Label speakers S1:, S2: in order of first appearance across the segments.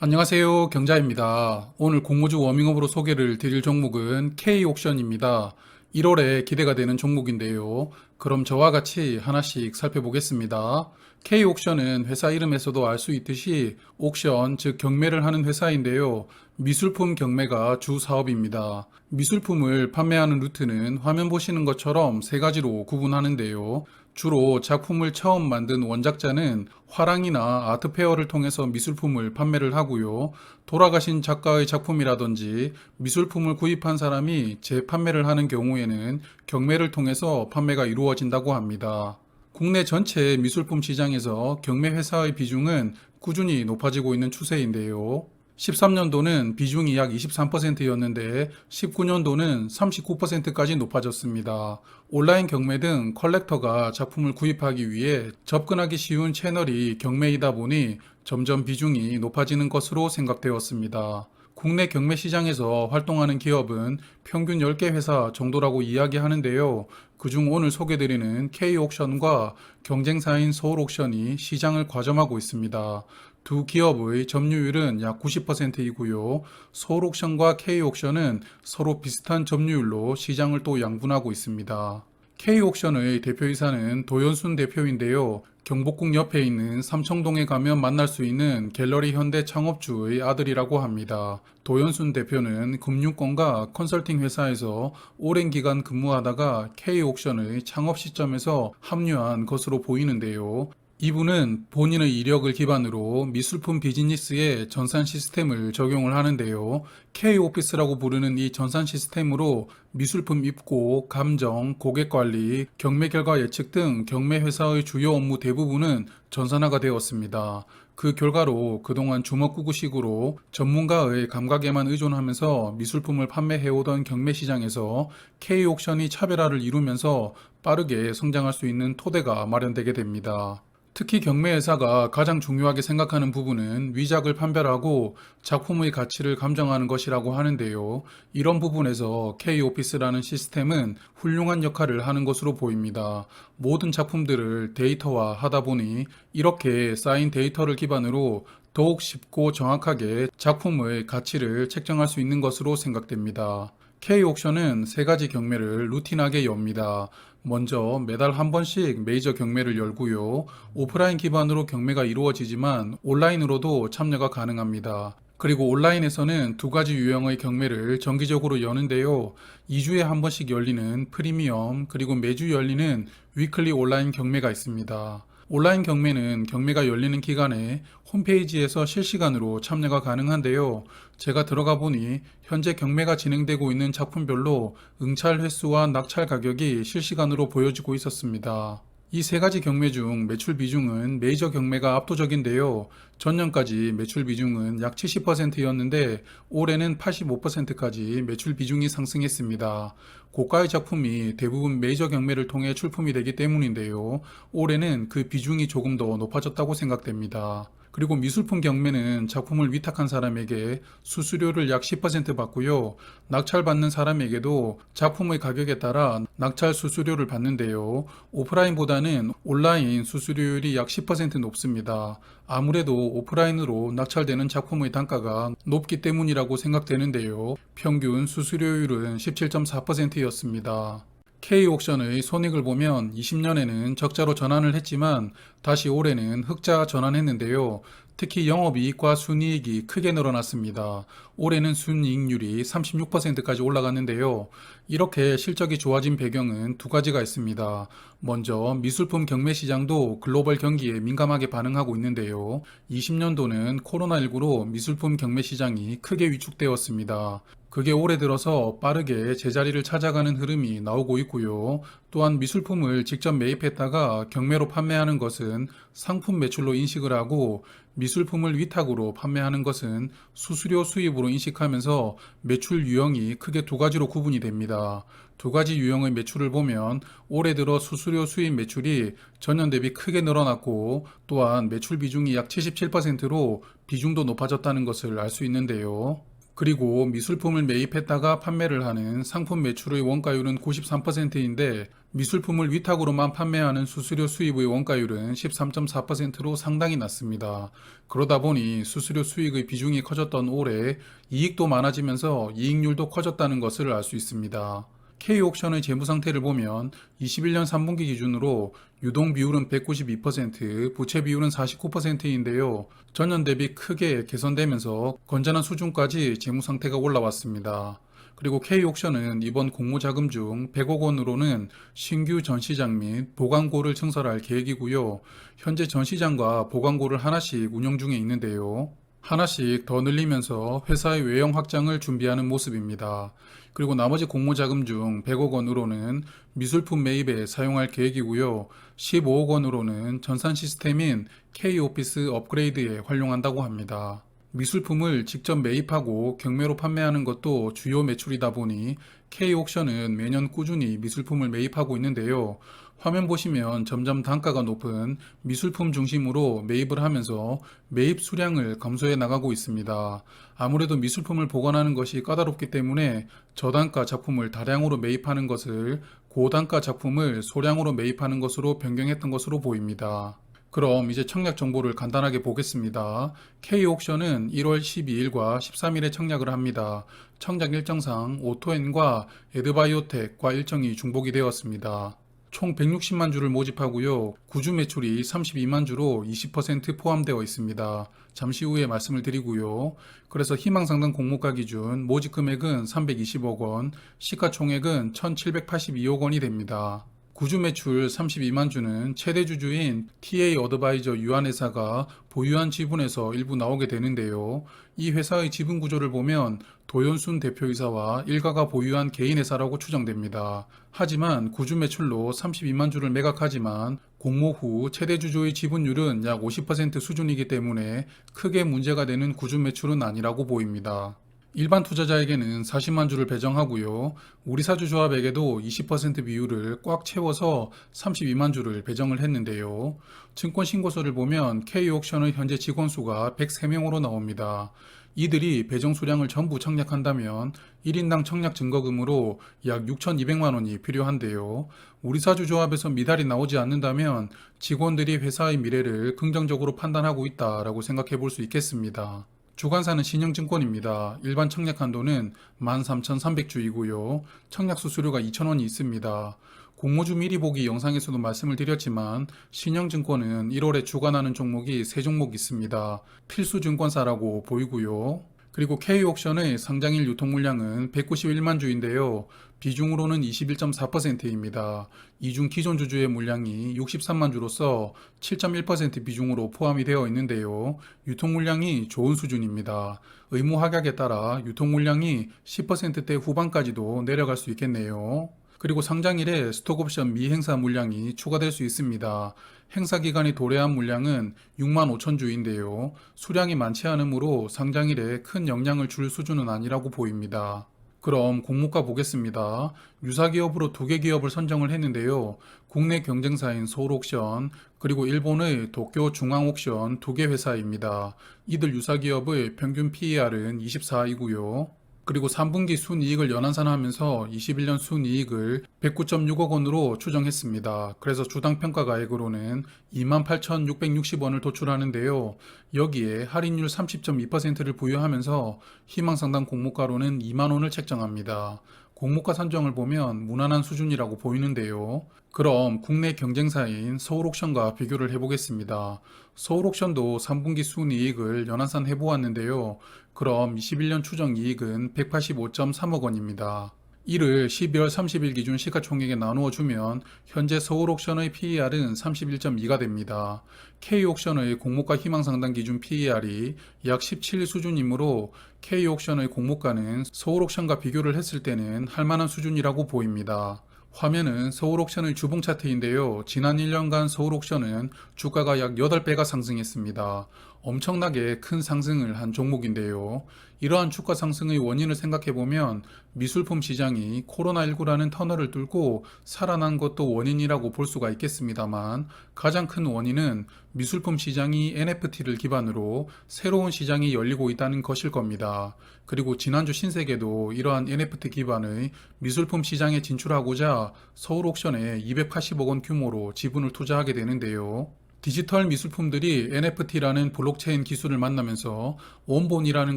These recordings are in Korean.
S1: 안녕하세요. 경자입니다. 오늘 공모주 워밍업으로 소개를 드릴 종목은 K옥션입니다. 1월에 기대가 되는 종목인데요. 그럼 저와 같이 하나씩 살펴보겠습니다. K옥션은 회사 이름에서도 알 수 있듯이 옥션, 즉 경매를 하는 회사인데요. 미술품 경매가 주 사업입니다. 미술품을 판매하는 루트는 화면 보시는 것처럼 세 가지로 구분하는데요. 주로 작품을 처음 만든 원작자는 화랑이나 아트페어를 통해서 미술품을 판매를 하고요. 돌아가신 작가의 작품이라든지 미술품을 구입한 사람이 재판매를 하는 경우에는 경매를 통해서 판매가 이루어진다고 합니다. 국내 전체 미술품 시장에서 경매 회사의 비중은 꾸준히 높아지고 있는 추세인데요. 13년도는 비중이 약 23%였는데 19년도는 39%까지 높아졌습니다. 온라인 경매 등 컬렉터가 작품을 구입하기 위해 접근하기 쉬운 채널이 경매이다 보니 점점 비중이 높아지는 것으로 생각되었습니다. 국내 경매 시장에서 활동하는 기업은 평균 10개 회사 정도라고 이야기하는데요. 그중 오늘 소개드리는 K옥션과 경쟁사인 서울옥션이 시장을 과점하고 있습니다. 두 기업의 점유율은 약 90%이고요. 서울옥션과 K옥션은 서로 비슷한 점유율로 시장을 또 양분하고 있습니다. K옥션의 대표이사는 도연순 대표인데요. 경복궁 옆에 있는 삼청동에 가면 만날 수 있는 갤러리 현대 창업주의 아들이라고 합니다. 도연순 대표는 금융권과 컨설팅 회사에서 오랜 기간 근무하다가 K옥션의 창업 시점에서 합류한 것으로 보이는데요. 이분은 본인의 이력을 기반으로 미술품 비즈니스에 전산 시스템을 적용을 하는데요. K-오피스라고 부르는 이 전산 시스템으로 미술품 입고, 감정, 고객 관리, 경매 결과 예측 등 경매 회사의 주요 업무 대부분은 전산화가 되었습니다. 그 결과로 그동안 주먹구구식으로 전문가의 감각에만 의존하면서 미술품을 판매해오던 경매 시장에서 K-옥션이 차별화를 이루면서 빠르게 성장할 수 있는 토대가 마련되게 됩니다. 특히 경매회사가 가장 중요하게 생각하는 부분은 위작을 판별하고 작품의 가치를 감정하는 것이라고 하는데요. 이런 부분에서 K-오피스라는 시스템은 훌륭한 역할을 하는 것으로 보입니다. 모든 작품들을 데이터화 하다 보니 이렇게 쌓인 데이터를 기반으로 더욱 쉽고 정확하게 작품의 가치를 책정할 수 있는 것으로 생각됩니다. K옥션은 세 가지 경매를 루틴하게 엽니다. 먼저 매달 한 번씩 메이저 경매를 열고요. 오프라인 기반으로 경매가 이루어지지만 온라인으로도 참여가 가능합니다. 그리고 온라인에서는 두 가지 유형의 경매를 정기적으로 여는데요. 2주에 한 번씩 열리는 프리미엄, 그리고 매주 열리는 위클리 온라인 경매가 있습니다. 온라인 경매는 경매가 열리는 기간에 홈페이지에서 실시간으로 참여가 가능한데요. 제가 들어가 보니 현재 경매가 진행되고 있는 작품별로 응찰 횟수와 낙찰 가격이 실시간으로 보여지고 있었습니다. 이 세 가지 경매 중 매출 비중은 메이저 경매가 압도적인데요. 전년까지 매출 비중은 약 70%였는데 올해는 85%까지 매출 비중이 상승했습니다. 고가의 작품이 대부분 메이저 경매를 통해 출품이 되기 때문인데요. 올해는 그 비중이 조금 더 높아졌다고 생각됩니다. 그리고 미술품 경매는 작품을 위탁한 사람에게 수수료를 약 10% 받고요. 낙찰받는 사람에게도 작품의 가격에 따라 낙찰 수수료를 받는데요. 오프라인보다는 온라인 수수료율이 약 10% 높습니다. 아무래도 오프라인으로 낙찰되는 작품의 단가가 높기 때문이라고 생각되는데요. 평균 수수료율은 17.4%였습니다. K옥션의 손익을 보면 20년에는 적자로 전환을 했지만 다시 올해는 흑자 전환했는데요. 특히 영업이익과 순이익이 크게 늘어났습니다. 올해는 순이익률이 36%까지 올라갔는데요. 이렇게 실적이 좋아진 배경은 두 가지가 있습니다. 먼저 미술품 경매 시장도 글로벌 경기에 민감하게 반응하고 있는데요. 20년도는 코로나19로 미술품 경매 시장이 크게 위축되었습니다. 그게 올해 들어서 빠르게 제자리를 찾아가는 흐름이 나오고 있고요. 또한 미술품을 직접 매입했다가 경매로 판매하는 것은 상품 매출로 인식을 하고 미술품을 위탁으로 판매하는 것은 수수료 수입으로 인식하면서 매출 유형이 크게 두 가지로 구분이 됩니다. 두 가지 유형의 매출을 보면 올해 들어 수수료 수입 매출이 전년 대비 크게 늘어났고 또한 매출 비중이 약 77%로 비중도 높아졌다는 것을 알 수 있는데요. 그리고 미술품을 매입했다가 판매를 하는 상품 매출의 원가율은 93%인데 미술품을 위탁으로만 판매하는 수수료 수입의 원가율은 13.4%로 상당히 낮습니다. 그러다 보니 수수료 수익의 비중이 커졌던 올해 이익도 많아지면서 이익률도 커졌다는 것을 알 수 있습니다. K옥션의 재무 상태를 보면 21년 3분기 기준으로 유동 비율은 192%, 부채 비율은 49%인데요. 전년 대비 크게 개선되면서 건전한 수준까지 재무 상태가 올라왔습니다. 그리고 K옥션은 이번 공모자금 중 100억 원으로는 신규 전시장 및 보관고를 증설할 계획이고요. 현재 전시장과 보관고를 하나씩 운영 중에 있는데요. 하나씩 더 늘리면서 회사의 외형 확장을 준비하는 모습입니다. 그리고 나머지 공모자금 중 100억 원으로는 미술품 매입에 사용할 계획이고요. 15억 원으로는 전산 시스템인 K오피스 업그레이드에 활용한다고 합니다. 미술품을 직접 매입하고 경매로 판매하는 것도 주요 매출이다 보니 K옥션은 매년 꾸준히 미술품을 매입하고 있는데요. 화면 보시면 점점 단가가 높은 미술품 중심으로 매입을 하면서 매입 수량을 감소해 나가고 있습니다. 아무래도 미술품을 보관하는 것이 까다롭기 때문에 저단가 작품을 다량으로 매입하는 것을 고단가 작품을 소량으로 매입하는 것으로 변경했던 것으로 보입니다. 그럼 이제 청약 정보를 간단하게 보겠습니다. K옥션은 1월 12일과 13일에 청약을 합니다. 청약 일정상 오토엔과 에드바이오텍과 일정이 중복이 되었습니다. 총 160만 주를 모집하고요. 구주 매출이 32만 주로 20% 포함되어 있습니다. 잠시 후에 말씀을 드리고요. 그래서 희망상당 공모가 기준 모집 금액은 320억 원, 시가총액은 1,782억 원이 됩니다. 구주 매출 32만 주는 최대 주주인 TA 어드바이저 유한회사가 보유한 지분에서 일부 나오게 되는데요. 이 회사의 지분 구조를 보면 도연순 대표이사와 일가가 보유한 개인회사라고 추정됩니다. 하지만 구주 매출로 32만 주를 매각하지만 공모 후 최대 주주의 지분율은 약 50% 수준이기 때문에 크게 문제가 되는 구주 매출은 아니라고 보입니다. 일반 투자자에게는 40만 주를 배정하고요. 우리사주조합에게도 20% 비율을 꽉 채워서 32만 주를 배정을 했는데요. 증권신고서를 보면 K옥션의 현재 직원 수가 103명으로 나옵니다. 이들이 배정 수량을 전부 청약한다면 1인당 청약 증거금으로 약 6,200만 원이 필요한데요. 우리사주조합에서 미달이 나오지 않는다면 직원들이 회사의 미래를 긍정적으로 판단하고 있다라고 생각해 볼 수 있겠습니다. 주관사는 신영증권입니다. 일반 청약 한도는 13,300주이고요. 청약 수수료가 2,000원이 있습니다. 공모주 미리 보기 영상에서도 말씀을 드렸지만 신영증권은 1월에 주관하는 종목이 3종목 있습니다. 필수증권사라고 보이고요. 그리고 K옥션의 상장일 유통물량은 191만 주인데요. 비중으로는 21.4%입니다. 이 중 기존 주주의 물량이 63만 주로서 7.1% 비중으로 포함이 되어 있는데요. 유통물량이 좋은 수준입니다. 의무 확약에 따라 유통물량이 10%대 후반까지도 내려갈 수 있겠네요. 그리고 상장일에 스톡옵션 미행사 물량이 추가될 수 있습니다. 행사 기간이 도래한 물량은 6만 5천 주인데요. 수량이 많지 않으므로 상장일에 큰 영향을 줄 수준은 아니라고 보입니다. 그럼 공모가 보겠습니다. 유사기업으로 2개 기업을 선정을 했는데요. 국내 경쟁사인 서울옥션 그리고 일본의 도쿄중앙옥션 2개 회사입니다. 이들 유사기업의 평균 PER은 24이고요. 그리고 3분기 순이익을 연한산하면서 21년 순이익을 109.6억 원으로 추정했습니다. 그래서 주당 평가가액으로는 28,660원을 도출하는데요. 여기에 할인율 30.2%를 부여하면서 희망상당 공모가로는 2만 원을 책정합니다. 공모가 산정을 보면 무난한 수준이라고 보이는데요. 그럼 국내 경쟁사인 서울옥션과 비교를 해보겠습니다. 서울옥션도 3분기 순이익을 연한산 해보았는데요. 그럼 21년 추정이익은 185.3억 원입니다. 이를 12월 30일 기준 시가총액에 나누어 주면 현재 서울옥션의 PER은 31.2가 됩니다. K옥션의 공모가 희망상당 기준 PER이 약 17 수준이므로 K옥션의 공모가는 서울옥션과 비교를 했을 때는 할만한 수준이라고 보입니다. 화면은 서울옥션의 주봉 차트인데요. 지난 1년간 서울옥션은 주가가 약 8배가 상승했습니다. 엄청나게 큰 상승을 한 종목인데요. 이러한 주가 상승의 원인을 생각해보면 미술품 시장이 코로나19라는 터널을 뚫고 살아난 것도 원인이라고 볼 수가 있겠습니다만 가장 큰 원인은 미술품 시장이 NFT를 기반으로 새로운 시장이 열리고 있다는 것일 겁니다. 그리고 지난주 신세계도 이러한 NFT 기반의 미술품 시장에 진출하고자 서울 옥션에 280억 원 규모로 지분을 투자하게 되는데요. 디지털 미술품들이 NFT라는 블록체인 기술을 만나면서 원본이라는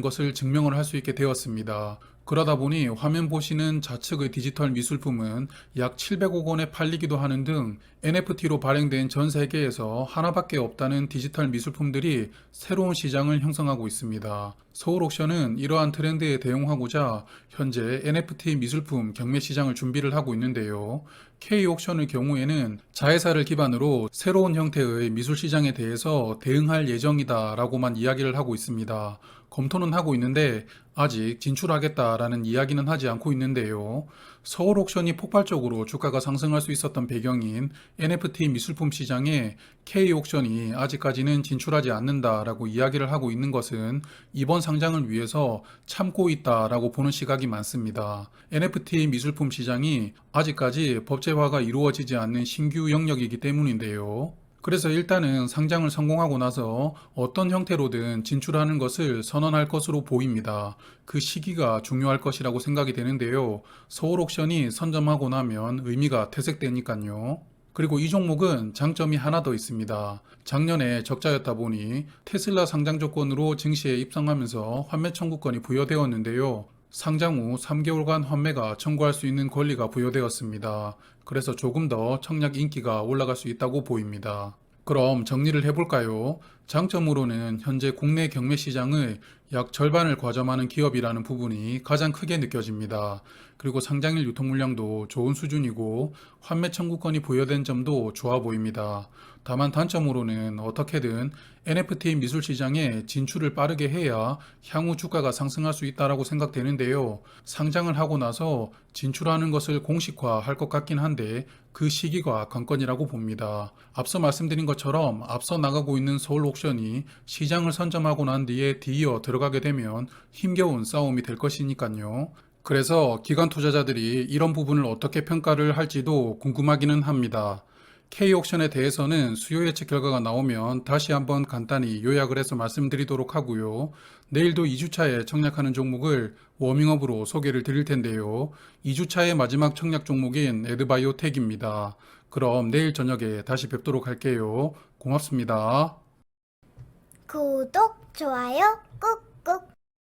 S1: 것을 증명을 할 수 있게 되었습니다. 그러다 보니 화면 보시는 좌측의 디지털 미술품은 약 700억 원에 팔리기도 하는 등 NFT로 발행된 전 세계에서 하나밖에 없다는 디지털 미술품들이 새로운 시장을 형성하고 있습니다. 서울 옥션은 이러한 트렌드에 대응하고자 현재 NFT 미술품 경매 시장을 준비를 하고 있는데요. K 옥션의 경우에는 자회사를 기반으로 새로운 형태의 미술 시장에 대해서 대응할 예정이다라고만 이야기를 하고 있습니다. 검토는 하고 있는데 아직 진출하겠다라는 이야기는 하지 않고 있는데요. 서울 옥션이 폭발적으로 주가가 상승할 수 있었던 배경인 NFT 미술품 시장에 K 옥션이 아직까지는 진출하지 않는다라고 이야기를 하고 있는 것은 이번 상장을 위해서 참고 있다라고 보는 시각이 많습니다. NFT 미술품 시장이 아직까지 법제화가 이루어지지 않는 신규 영역이기 때문인데요. 그래서 일단은 상장을 성공하고 나서 어떤 형태로든 진출하는 것을 선언할 것으로 보입니다. 그 시기가 중요할 것이라고 생각이 되는데요. 서울 옥션이 선점하고 나면 의미가 퇴색되니까요. 그리고 이 종목은 장점이 하나 더 있습니다. 작년에 적자였다 보니 테슬라 상장 조건으로 증시에 입성하면서 환매 청구권이 부여되었는데요. 상장 후 3개월간 환매가 청구할 수 있는 권리가 부여되었습니다. 그래서 조금 더 청약 인기가 올라갈 수 있다고 보입니다. 그럼 정리를 해볼까요? 장점으로는 현재 국내 경매 시장의 약 절반을 과점하는 기업이라는 부분이 가장 크게 느껴집니다. 그리고 상장일 유통 물량도 좋은 수준이고 환매 청구권이 부여된 점도 좋아 보입니다. 다만 단점으로는 어떻게든 NFT 미술 시장에 진출을 빠르게 해야 향후 주가가 상승할 수 있다고 생각되는데요. 상장을 하고 나서 진출하는 것을 공식화할 것 같긴 한데 그 시기가 관건이라고 봅니다. 앞서 말씀드린 것처럼 앞서 나가고 있는 서울 옥션이 시장을 선점하고 난 뒤에 뒤이어 들어가게 되면 힘겨운 싸움이 될 것이니까요. 그래서 기관 투자자들이 이런 부분을 어떻게 평가를 할지도 궁금하기는 합니다. K옥션에 대해서는 수요 예측 결과가 나오면 다시 한번 간단히 요약을 해서 말씀드리도록 하고요. 내일도 2주차에 청약하는 종목을 워밍업으로 소개를 드릴 텐데요. 2주차의 마지막 청약 종목인 에드바이오텍입니다. 그럼 내일 저녁에 다시 뵙도록 할게요. 고맙습니다.
S2: 구독, 좋아요 꾹꾹.